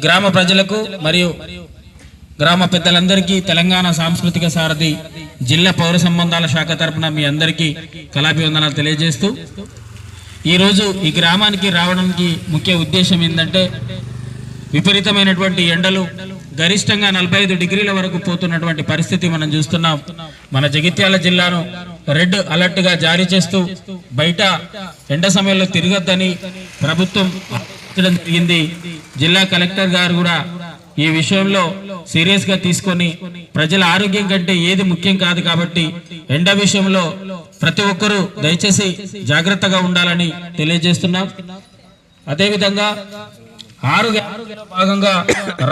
గ్రామ ప్రజలకు మరియు గ్రామ పెద్దలందరికీ తెలంగాణ సాంస్కృతిక సారథి జిల్లా పౌర సంబంధాల శాఖ తరపున మీ అందరికీ కళాభివందనాలు తెలియజేస్తూ ఈరోజు ఈ గ్రామానికి రావడానికి ముఖ్య ఉద్దేశం ఏంటంటే విపరీతమైనటువంటి ఎండలు గరిష్టంగా 45 డిగ్రీల వరకు పోతున్నటువంటి పరిస్థితి మనం చూస్తున్నాం. మన జగిత్యాల జిల్లాను రెడ్ అలర్ట్ గా జారీ చేస్తూ బయట ఎండ సమయంలో తిరగద్దని ప్రభుత్వం జరిగింది. జిల్లా కలెక్టర్ గారు కూడా ఈ విషయంలో సీరియస్ గా తీసుకొని ప్రజల ఆరోగ్యం కంటే ఏది ముఖ్యం కాదు కాబట్టి ఎండ విషయంలో ప్రతి ఒక్కరూ దయచేసి జాగ్రత్తగా ఉండాలని తెలియజేస్తున్నాం. అదేవిధంగా 6 భాగంగా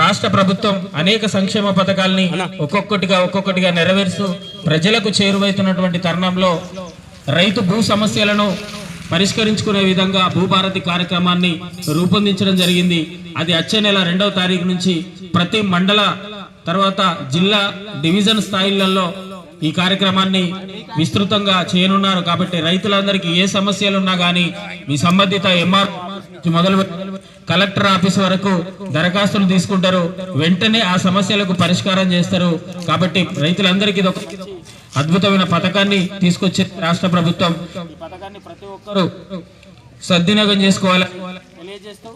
రాష్ట్ర ప్రభుత్వం అనేక సంక్షేమ పథకాలని ఒక్కొక్కటిగా నెరవేరుస్తూ ప్రజలకు చేరువైతున్నటువంటి తరుణంలో రైతు భూ సమస్యలను పరిష్కరించుకునే విధంగా భూభారతి కార్యక్రమాన్ని రూపొందించడం జరిగింది. అది వచ్చే నెల 2వ తారీఖు నుంచి ప్రతి మండల తర్వాత జిల్లా డివిజన్ స్థాయిలలో ఈ కార్యక్రమాన్ని విస్తృతంగా చేయనున్నారు. కాబట్టి రైతులందరికీ ఏ సమస్యలు ఉన్నా కానీ మీ సంబంధిత ఎంఆర్ మొదలు కలెక్టర్ ఆఫీస్ వరకు దరఖాస్తులు తీసుకుంటారు, వెంటనే ఆ సమస్యలకు పరిష్కారం చేస్తారు. కాబట్టి రైతులందరికీ ఇది ఒక అద్భుతమైన పథకాన్ని తీసుకొచ్చే రాష్ట్ర ప్రభుత్వం. ఈ పథకాన్ని ప్రతి ఒక్కరూ సద్వినియోగం చేసుకోవాలని తెలియజేస్తూ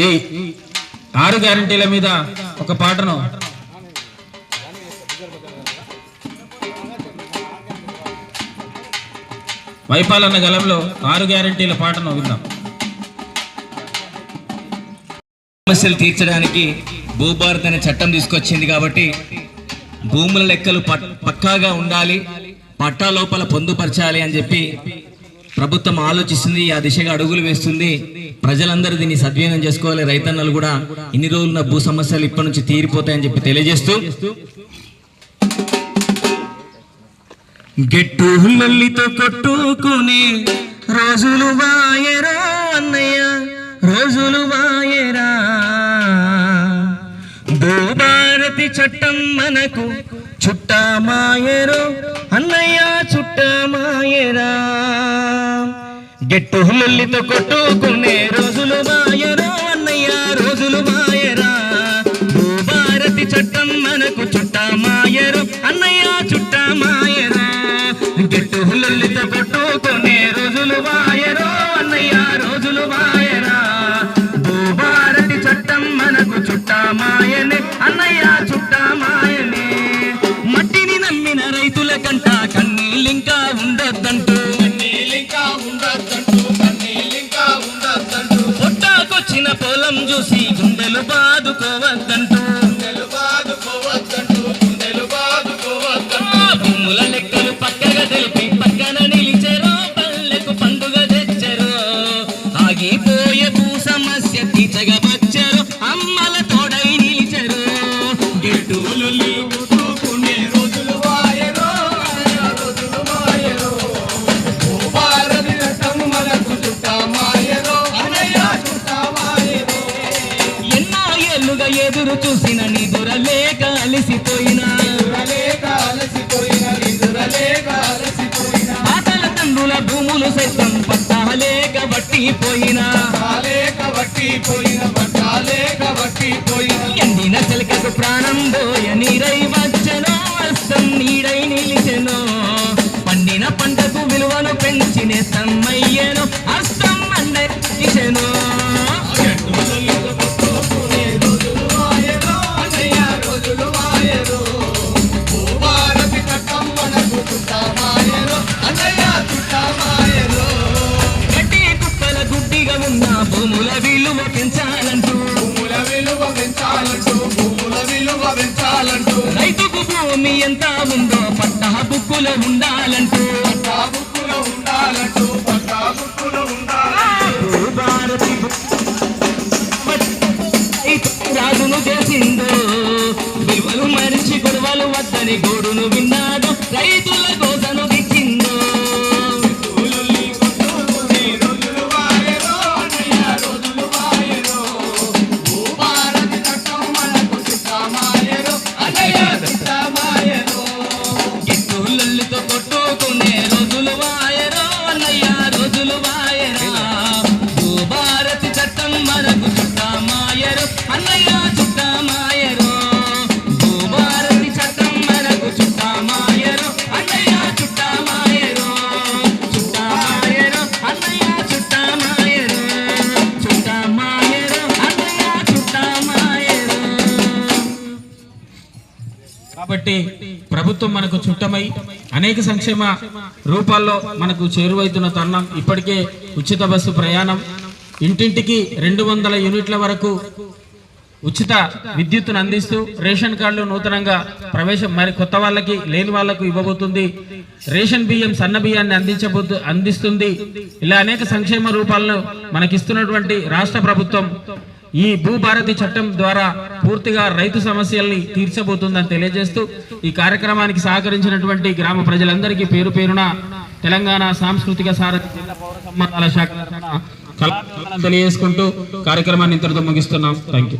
ఈ 6 గ్యారంటీల మీద ఒక పాటను వైపాలన్న గలంలో 6 గ్యారంటీల పాటను విందాం. సమస్యలు తీర్చడానికి భూభారతి అనే చట్టం తీసుకొచ్చింది కాబట్టి భూముల లెక్కలు పక్కాగా ఉండాలి, పట్టా లోపల పొందుపరచాలి అని చెప్పి ప్రభుత్వం ఆలోచిస్తుంది. ఆ దిశగా అడుగులు వేస్తుంది. ప్రజలందరూ దీన్ని సద్వినియోగం చేసుకోవాలి. రైతన్నలు కూడా ఇన్ని రోజులున్న భూ సమస్యలు ఇప్పటి నుంచి తీరిపోతాయని చెప్పి తెలియజేస్తూ గెట్టు లొల్లితో కొట్టుకునే రోజులు వాయరా అన్నయ్య, రోజులు వాయరా. భూభారతి చట్టం మనకు చుట్టమాయరో అన్నయ్య, చుట్టమాయరా. గెట్టు లొల్లితో కొట్టుకునే రోజులు వాయరో అన్నయ్య, రోజులు వాయరా. భూభారతి చట్టం మనకు చుట్టమాయరో అన్నయ్య, చుట్టమాయరా. గెట్టు లొల్లితో కొట్టుకునే రోజులు వాయరో అన్నయ్య, రోజులు వాయరా. భూభారతి చట్టం మనకు చుట్టమాయనే అన్నయ్య, చుట్టమాయనే. మట్టిని నమ్మిన రైతుల కంట కన్నీళ్ళింకా ఉండొద్దంటూ, పొట్టాకొచ్చిన పొలం చూసి గుండెలు బాదుకోవద్దంటూ, భూముల లెక్కలు పక్కగా తెలిపి పక్కన నిలిచెరో, పల్లెకు పండుగ తెచ్చరో. ఆగిపోయే భూ సమస్య తీర్చగా వచ్చారు, అమ్మల తోడై నిలిచెరు. గిట్టులుల్లి కొట్టుకునే రోజులు వాయరో, రోజులు వాయరో. భూభారతి చట్టం మనకు చుట్టమాయరో అన్నయ్య, చుట్టమాయరో. ఎన్నో ఏళ్లుగా ఎదురు చూసిన నిదురలేక అలసిపోయినా, ఆటల తండ్రుల భూములు సైతం పట్టాలేక వట్టిపోయినా, ఎండిన చెలకకు ప్రాణం పోయ నీరై వచ్చెనో, అస్తం నీడై నిలిచెనో. పండిన పంటకు విలువను పెంచిన సమ్మయ్యను, అస్తం అండెను. గడ్డి కుప్పల గుడ్డిగా ఉన్న భూముల విలువ పెంచాలంటూ, రైతుకు భూమి ఎంత ఉందో పట్టా బుక్కులో ఉండాలంటూ, రాజును చేసిందో, విలువలు మరిచి గొడవలు వద్దని గోడును విన్నాడు, రైతుల గోసను దిచ్చిందో. గిట్టులతో కొట్టుకునే రోజులు వాయరో అన్నయ్య, రోజులు వాయరా. భూభారతి కాబట్టి ప్రభుత్వం మనకు చుట్టమై అనేక సంక్షేమ రూపాల్లో మనకు చేరువైతున్న తరుణం. ఇప్పటికే ఉచిత బస్సు ప్రయాణం, ఇంటింటికి 200 యూనిట్ల వరకు ఉచిత విద్యుత్తును అందిస్తూ, రేషన్ కార్డులు నూతనంగా మరి కొత్త వాళ్ళకి లేని వాళ్లకు ఇవ్వబోతుంది. రేషన్ బియ్యం, సన్న బియ్యాన్ని అందిస్తుంది. ఇలా అనేక సంక్షేమ రూపాలను మనకిస్తున్నటువంటి రాష్ట్ర ప్రభుత్వం ఈ భూభారతి చట్టం ద్వారా పూర్తిగా రైతు సమస్యల్ని తీర్చబోతుందని తెలియజేస్తూ, ఈ కార్యక్రమానికి సహకరించినటువంటి గ్రామ ప్రజలందరికీ పేరు పేరున తెలంగాణ సాంస్కృతిక సారథి జిల్లా పౌర సంబంధాల శాఖ తరఫున కళాభివందనాలు తెలియజేసుకుంటూ కార్యక్రమాన్ని ఇంతటితో ముగిస్తున్నాం. Thank you.